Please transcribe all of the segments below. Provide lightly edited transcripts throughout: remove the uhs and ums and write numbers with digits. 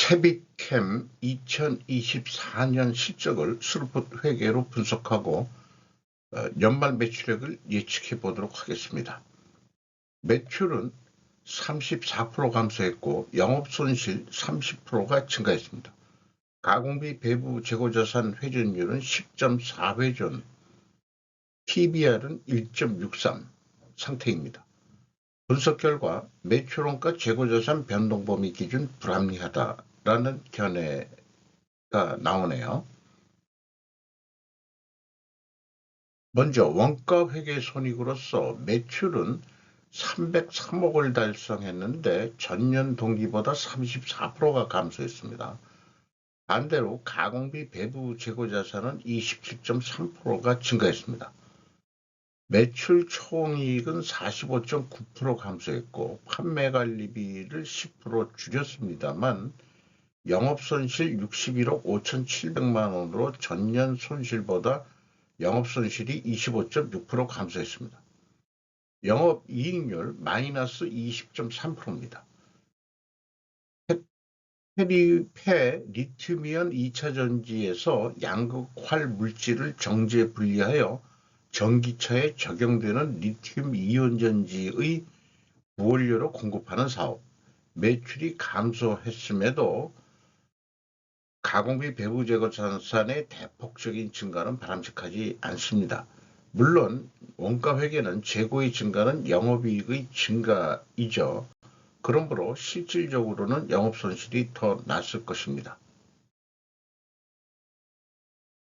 세빛캠 2024년 실적을 스루풋 회계로 분석하고 연말 매출액을 예측해 보도록 하겠습니다. 매출은 34% 감소했고 영업손실 30%가 증가했습니다. 가공비 배부 재고자산 회전율은 10.4회전, PBR은 1.63 상태입니다. 분석 결과 매출원가 재고자산 변동범위 기준 불합리하다라는 견해가 나오네요. 먼저 원가 회계 손익으로서 매출은 303억을 달성했는데 전년 동기보다 34%가 감소했습니다. 반대로 가공비 배부 재고자산은 27.3%가 증가했습니다. 매출 총이익은 45.9% 감소했고 판매관리비를 10% 줄였습니다만 영업손실 61억 5,700만 원으로 전년 손실보다 영업손실이 25.6% 감소했습니다. 영업이익률 마이너스 20.3%입니다. 폐 리튬이온 2차전지에서 양극활 물질을 정제 분리하여 전기차에 적용되는 리튬 이온전지의 부원료로 공급하는 사업. 매출이 감소했음에도 가공비 배부 재고자산의 대폭적인 증가는 바람직하지 않습니다. 물론 원가 회계는 재고의 증가는 영업이익의 증가이죠. 그러므로 실질적으로는 영업손실이 더 났을 것입니다.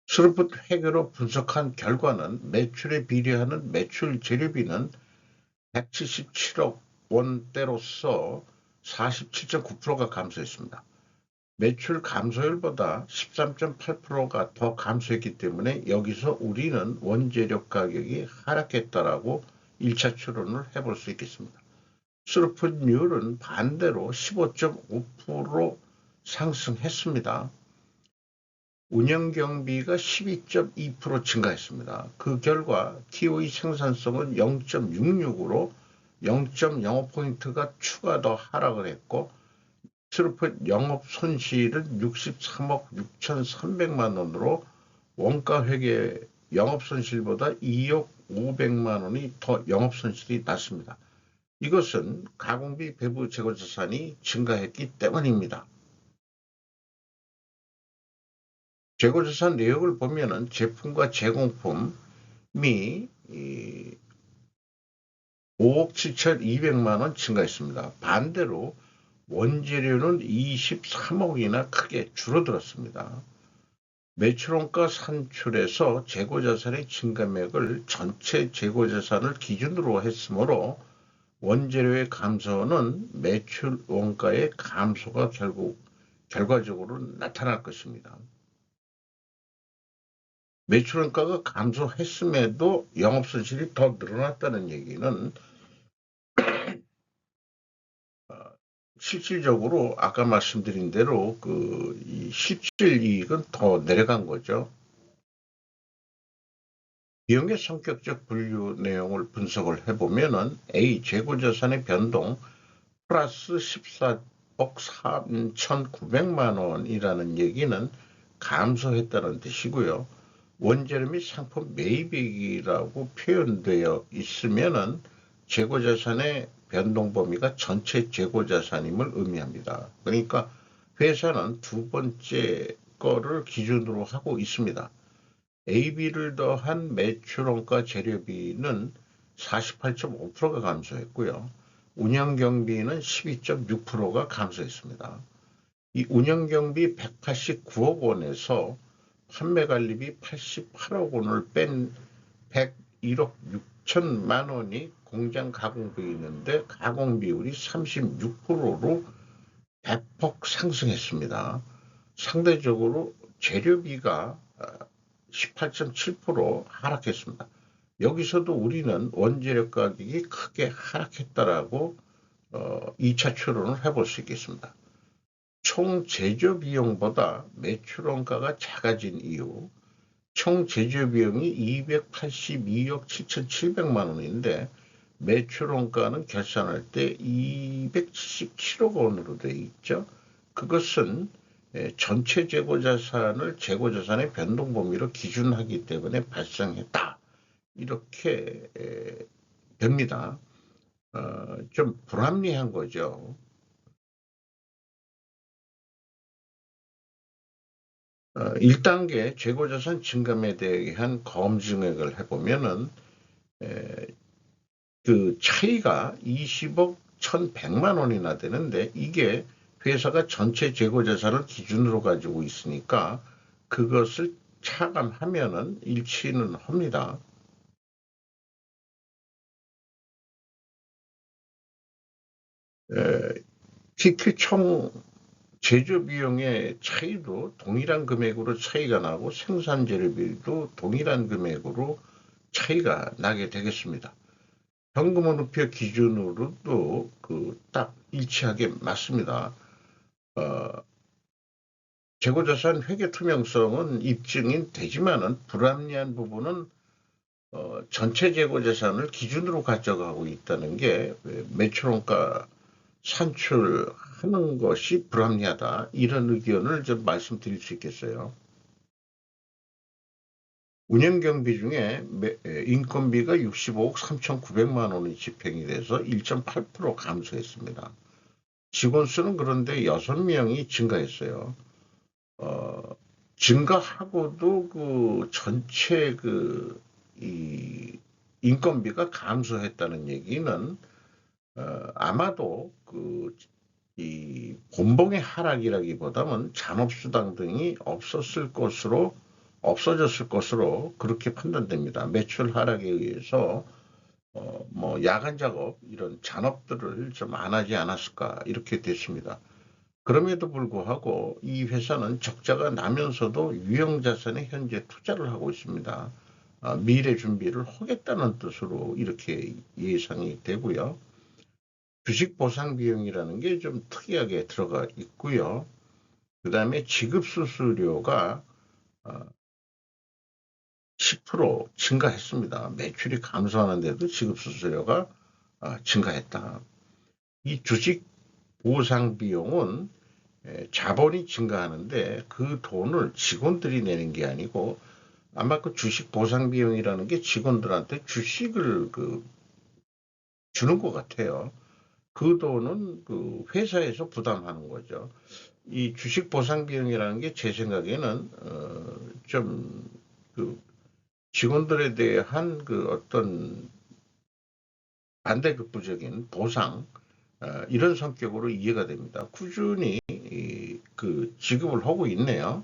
스루풋 회계로 분석한 결과는 매출에 비례하는 매출 재료비는 177억 원대로서 47.9%가 감소했습니다. 매출 감소율보다 13.8%가 더 감소했기 때문에 여기서 우리는 원재료 가격이 하락했다라고 1차 추론을 해볼 수 있겠습니다. 스루풋율은 반대로 15.5% 상승했습니다. 운영경비가 12.2% 증가했습니다. 그 결과 TOE 생산성은 0.66으로 0.05포인트가 추가 더 하락을 했고 스루풋 영업손실은 63억 6,300만 원으로 원가회계 영업손실보다 2억 500만 원이 더 영업손실이 났습니다. 이것은 가공비 배부 재고자산이 증가했기 때문입니다. 재고자산 내역을 보면은 제품과 제공품이 5억 7,200만 원 증가했습니다. 반대로 원재료는 23억이나 크게 줄어들었습니다. 매출원가 산출에서 재고자산의 증가액을 전체 재고자산을 기준으로 했으므로 원재료의 감소는 매출 원가의 감소가 결과적으로 나타날 것입니다. 매출 원가가 감소했음에도 영업손실이 더 늘어났다는 얘기는 실질적으로 아까 말씀드린 대로 이 실질이익은 더 내려간 거죠. 비용의 성격적 분류 내용을 분석을 해보면은 A 재고자산의 변동 플러스 14억 3,900만 원이라는 얘기는 감소했다는 뜻이고요. 원재료 및 상품 매입액이라고 표현되어 있으면은 재고자산의 변동 범위가 전체 재고자산임을 의미합니다. 그러니까 회사는 두 번째 거를 기준으로 하고 있습니다. AB를 더한 매출원가 재료비는 48.5%가 감소했고요. 운영경비는 12.6%가 감소했습니다. 이 운영경비 189억 원에서 판매관리비 88억 원을 뺀 101억 6천만 원이 공장 가공비였는데 가공비율이 36%로 대폭 상승했습니다. 상대적으로 재료비가 18.7% 하락했습니다. 여기서도 우리는 원재료 가격이 크게 하락했다라고 2차 추론을 해볼 수 있겠습니다. 총 제조 비용보다 매출 원가가 작아진 이유, 총 제조 비용이 282억 7,700만 원인데 매출 원가는 결산할 때 277억 원으로 되어 있죠. 그것은 전체 재고자산을 재고자산의 변동 범위로 기준하기 때문에 발생했다. 이렇게 됩니다. 좀 불합리한 거죠. 1단계 재고자산 증감에 대한 검증액을 해보면은 그 차이가 20억 1,100만 원이나 되는데 이게 회사가 전체 재고자산을 기준으로 가지고 있으니까 그것을 차감하면은 일치는 합니다. TQ 총 제조 비용의 차이도 동일한 금액으로 차이가 나고 생산 재료비도 동일한 금액으로 차이가 나게 되겠습니다. 현금흐름표 기준으로도 그 딱 일치하게 맞습니다. 재고자산 회계 투명성은 입증이 되지만은 불합리한 부분은 전체 재고자산을 기준으로 가져가고 있다는 게 매출원가 산출하는 것이 불합리하다. 이런 의견을 좀 말씀드릴 수 있겠어요. 운영경비 중에 인건비가 65억 3,900만 원이 집행이 돼서 1.8% 감소했습니다. 직원 수는 그런데 6명이 증가했어요. 증가하고도 그 전체 이 인건비가 감소했다는 얘기는 아마도 이 본봉의 하락이라기보다는 잔업수당 등이 없어졌을 것으로 그렇게 판단됩니다. 매출 하락에 의해서 뭐 야간 작업 이런 잔업들을 좀 안 하지 않았을까 이렇게 됐습니다. 그럼에도 불구하고 이 회사는 적자가 나면서도 유형자산에 현재 투자를 하고 있습니다. 미래 준비를 하겠다는 뜻으로 이렇게 예상이 되고요. 주식 보상 비용이라는 게 좀 특이하게 들어가 있고요. 그 다음에 지급 수수료가 10% 증가했습니다. 매출이 감소하는데도 지급 수수료가 증가했다. 이 주식 보상 비용은 자본이 증가하는데 그 돈을 직원들이 내는 게 아니고 아마 그 주식 보상 비용이라는 게 직원들한테 주식을 주는 것 같아요. 그 돈은 그 회사에서 부담하는 거죠. 이 주식 보상 비용이라는 게 제 생각에는 좀그 직원들에 대한 그 어떤 반대급부적인 보상 이런 성격으로 이해가 됩니다. 꾸준히 그 지급을 하고 있네요.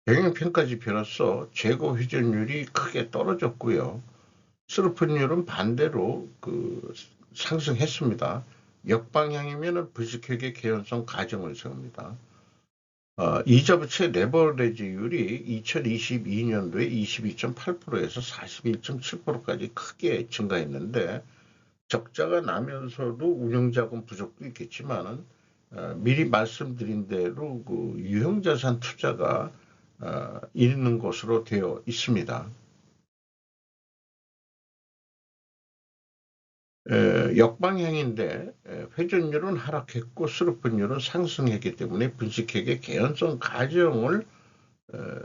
경영평가 지표로서 재고 회전율이 크게 떨어졌고요. 스루픈율은 반대로 상승했습니다. 역방향이면 불식회계 개연성 가정을 세웁니다. 이자부채 레버리지율이 2022년도에 22.8%에서 41.7%까지 크게 증가했는데 적자가 나면서도 운영자금 부족도 있겠지만은 미리 말씀드린 대로 그 유형자산 투자가 있는 것으로 되어 있습니다. 역방향인데 회전율은 하락했고 수급분율은 상승했기 때문에 분식회계 개연성 가정을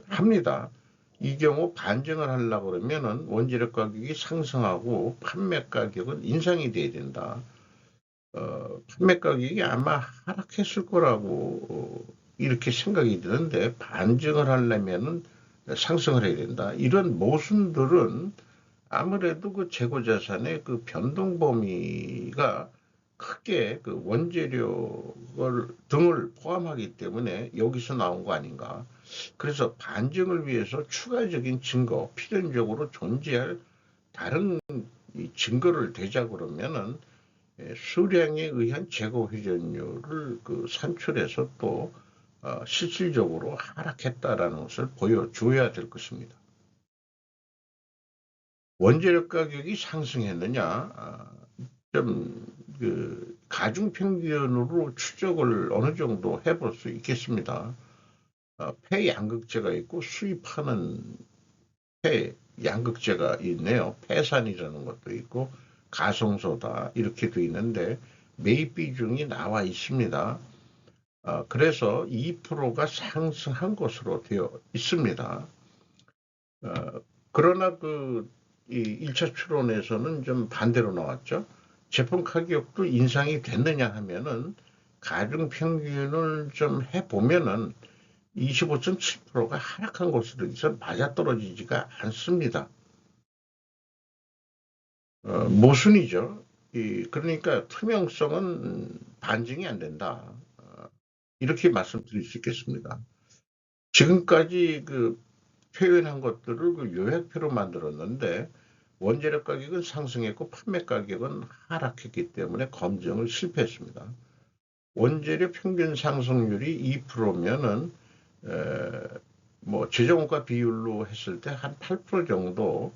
합니다. 이 경우 반증을 하려고 그러면은 원재료 가격이 상승하고 판매 가격은 인상이 돼야 된다. 판매 가격이 아마 하락했을 거라고 이렇게 생각이 드는데 반증을 하려면은 상승을 해야 된다. 이런 모순들은 아무래도 그 재고자산의 그 변동 범위가 크게 그 원재료 등을 포함하기 때문에 여기서 나온 거 아닌가. 그래서 반증을 위해서 추가적인 증거, 필연적으로 존재할 다른 증거를 대자 그러면은 수량에 의한 재고 회전율을 산출해서 또 실질적으로 하락했다라는 것을 보여줘야 될 것입니다. 원재료 가격이 상승했느냐? 가중평균으로 추적을 어느 정도 해볼 수 있겠습니다. 폐양극재가 있고 수입하는 폐양극재가 있네요. 폐산이라는 것도 있고 가성소다 이렇게 돼 있는데 매입 비중이 나와 있습니다. 그래서 2%가 상승한 것으로 되어 있습니다. 그러나 이 1차 추론에서는 좀 반대로 나왔죠. 제품 가격도 인상이 됐느냐 하면은 가중 평균을 좀 해보면은 25.7%가 하락한 것으로 해서 맞아떨어지지가 않습니다. 모순이죠. 그러니까 투명성은 반증이 안 된다. 이렇게 말씀드릴 수 있겠습니다. 지금까지 표현한 것들을 요약표로 만들었는데 원재료 가격은 상승했고 판매 가격은 하락했기 때문에 검증을 실패했습니다. 원재료 평균 상승률이 2%면은 재정원가 비율로 했을 때 한 8% 정도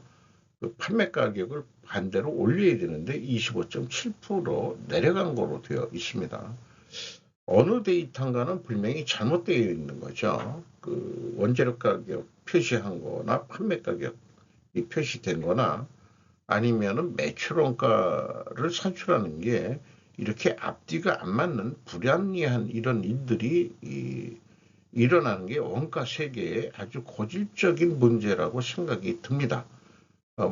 판매 가격을 반대로 올려야 되는데 25.7% 내려간 거로 되어 있습니다. 어느 데이터인가는 분명히 잘못되어 있는 거죠. 원재료 가격 표시한 거나 판매 가격이 표시된 거나 아니면은 매출 원가를 산출하는 게 이렇게 앞뒤가 안 맞는 불합리한 이런 일들이 일어나는 게 원가 세계의 아주 고질적인 문제라고 생각이 듭니다.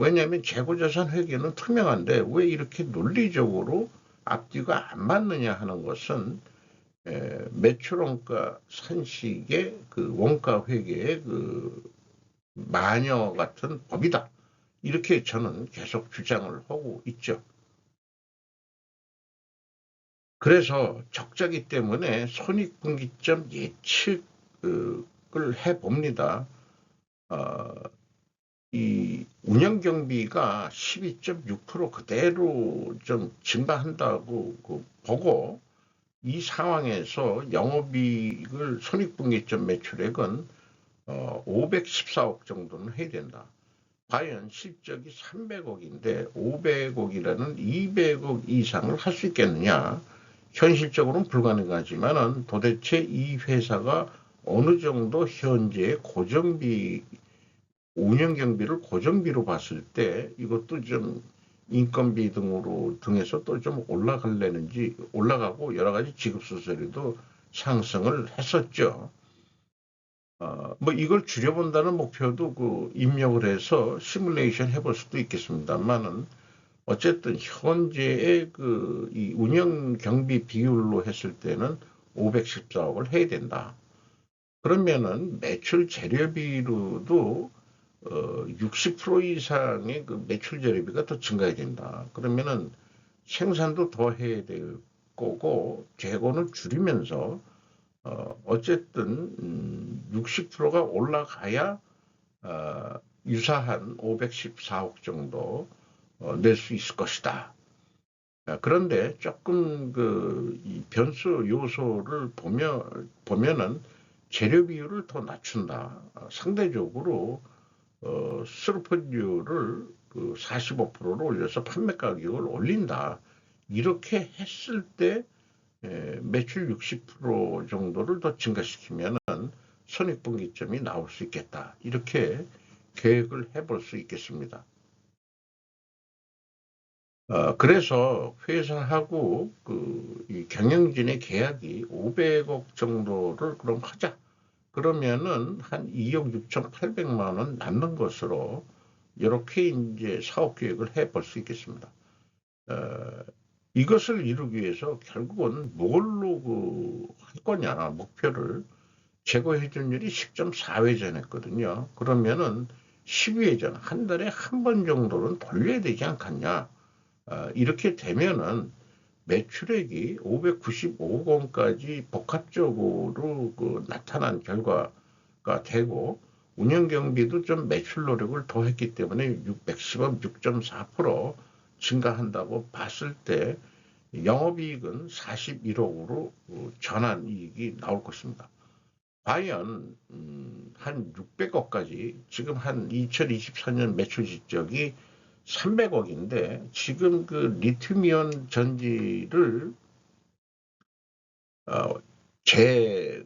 왜냐하면 재고자산 회계는 투명한데 왜 이렇게 논리적으로 앞뒤가 안 맞느냐 하는 것은 매출 원가 산식의 원가 회계의 마녀 같은 법이다. 이렇게 저는 계속 주장을 하고 있죠. 그래서 적자기 때문에 손익분기점 예측을 해봅니다. 이 운영경비가 12.6% 그대로 좀 증가한다고 보고 이 상황에서 영업이익을 손익분기점 매출액은 514억 정도는 해야 된다. 과연 실적이 300억인데 500억이라는 200억 이상을 할 수 있겠느냐? 현실적으로는 불가능하지만은 도대체 이 회사가 어느 정도 현재 고정비 운영 경비를 고정비로 봤을 때 이것도 좀 인건비 등해서 또 좀 올라갈래는지 올라가고 여러 가지 지급 수수료도 상승을 했었죠. 이걸 줄여본다는 목표도 입력을 해서 시뮬레이션 해볼 수도 있겠습니다만은 어쨌든 현재의 이 운영 경비 비율로 했을 때는 514억을 해야 된다. 그러면은 매출 재료비로도 60% 이상의 매출 재료비가 더 증가해야 된다. 그러면은 생산도 더 해야 될 거고 재고는 줄이면서 어쨌든 60%가 올라가야 유사한 514억 정도 낼 수 있을 것이다. 그런데 조금 이 변수 요소를 보면은 재료 비율을 더 낮춘다. 상대적으로 수르포율을 45%로 올려서 판매 가격을 올린다. 이렇게 했을 때 매출 60% 정도를 더 증가시키면 손익분기점이 나올 수 있겠다. 이렇게 계획을 해볼 수 있겠습니다. 그래서 회사하고 이 경영진의 계약이 500억 정도를 그럼 하자. 그러면은 한 2억 6,800만 원 남는 것으로 이렇게 이제 사업 계획을 해볼 수 있겠습니다. 이것을 이루기 위해서 결국은 뭘로 할 거냐 목표를 재고회전율이 10.4회전 했거든요. 그러면은 12회전 한 달에 한 번 정도는 돌려야 되지 않겠냐. 이렇게 되면은 매출액이 595억 원까지 복합적으로 나타난 결과가 되고 운영경비도 좀 매출 노력을 더 했기 때문에 610억 6.4% 증가한다고 봤을 때 영업이익은 41억으로 전환이익이 나올 것입니다. 과연 한 600억까지 지금 한 2024년 매출 실적이 300억인데 지금 리튬이온 전지를 폐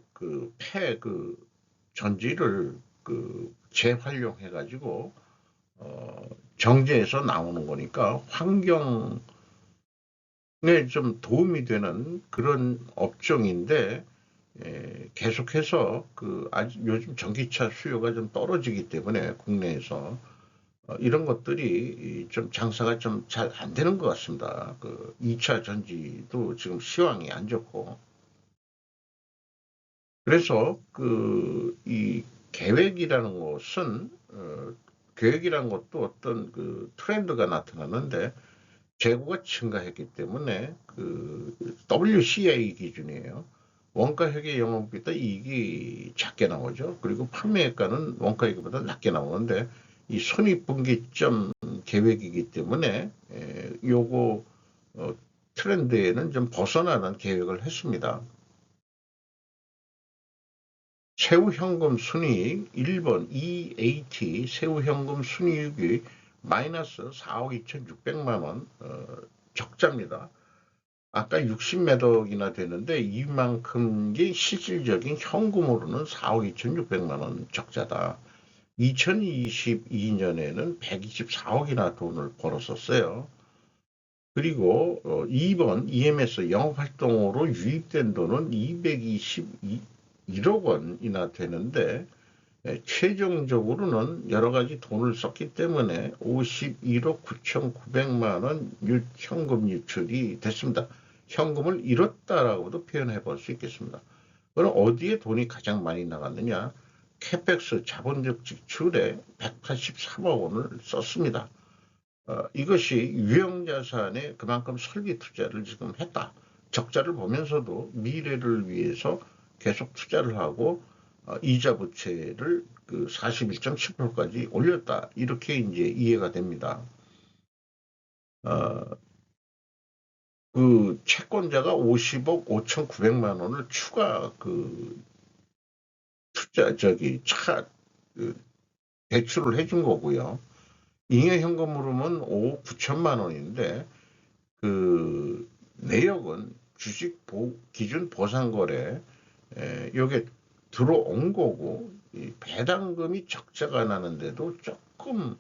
전지를 재활용해 가지고 정제해서 나오는 거니까 환경 좀 도움이 되는 그런 업종인데, 계속해서 아직 요즘 전기차 수요가 좀 떨어지기 때문에 국내에서 이런 것들이 좀 장사가 좀 잘 안 되는 것 같습니다. 2차 전지도 지금 시황이 안 좋고. 그래서 이 계획이라는 것은, 계획이라는 것도 어떤 트렌드가 나타나는데, 재고가 증가했기 때문에 WCI 기준이에요. 원가회계 영업비다 이익이 작게 나오죠. 그리고 판매가는 원가회계보다 낮게 나오는데, 이 손익분기점 계획이기 때문에 요거 트렌드에는 좀 벗어나는 계획을 했습니다. 세후현금 순이익 1번 EAT 세후현금 순이익이 마이너스 4억 2,600만 원, 적자입니다. 아까 60매덕이나 되는데 이만큼이 실질적인 현금으로는 4억 2,600만 원 적자다. 2022년에는 124억이나 돈을 벌었었어요. 그리고 2번 EMS 영업활동으로 유입된 돈은 221억 원이나 되는데, 최종적으로는 여러 가지 돈을 썼기 때문에 51억 9,900만 원 현금 유출이 됐습니다. 현금을 잃었다라고도 표현해 볼 수 있겠습니다. 그럼 어디에 돈이 가장 많이 나갔느냐? 캐펙스 자본적 지출에 183억 원을 썼습니다. 이것이 유형자산에 그만큼 설비 투자를 지금 했다. 적자를 보면서도 미래를 위해서 계속 투자를 하고 이자 부채를 41.7%까지 올렸다. 이렇게 이제 이해가 됩니다. 채권자가 50억 5,900만 원을 추가 투자 대출을 해준 거고요. 잉여 현금으로는 5억 9천만 원인데 내역은 주식 기준 보상거래 요게 들어온 거고, 이 배당금이 적자가 나는데도 조금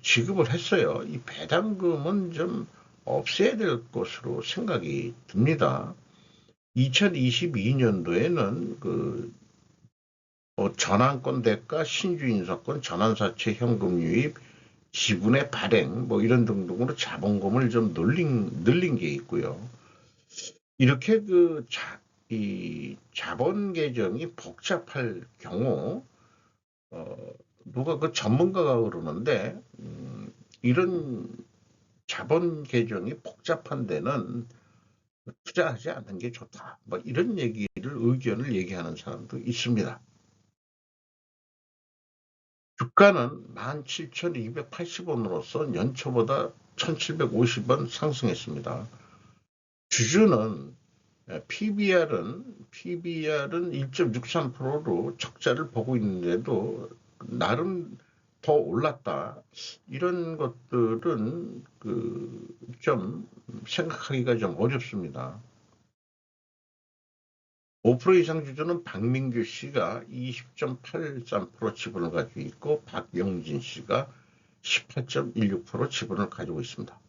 지급을 했어요. 이 배당금은 좀 없애야 될 것으로 생각이 듭니다. 2022년도에는 전환권 대가, 신주인사권, 전환사채 현금 유입, 지분의 발행, 이런 등등으로 자본금을 좀 늘린 게 있고요. 이렇게 이 자본 계정이 복잡할 경우, 누가 전문가가 그러는데, 이런 자본 계정이 복잡한 데는 투자하지 않는 게 좋다. 이런 의견을 얘기하는 사람도 있습니다. 주가는 17,280원으로서 연초보다 1,750원 상승했습니다. 주주는 PBR은 1.63%로 적자를 보고 있는데도 나름 더 올랐다. 이런 것들은 좀 생각하기가 좀 어렵습니다. 5% 이상 주주는 박민규 씨가 20.83% 지분을 가지고 있고 박영진 씨가 18.16% 지분을 가지고 있습니다.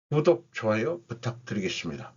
구독, 좋아요 부탁드리겠습니다.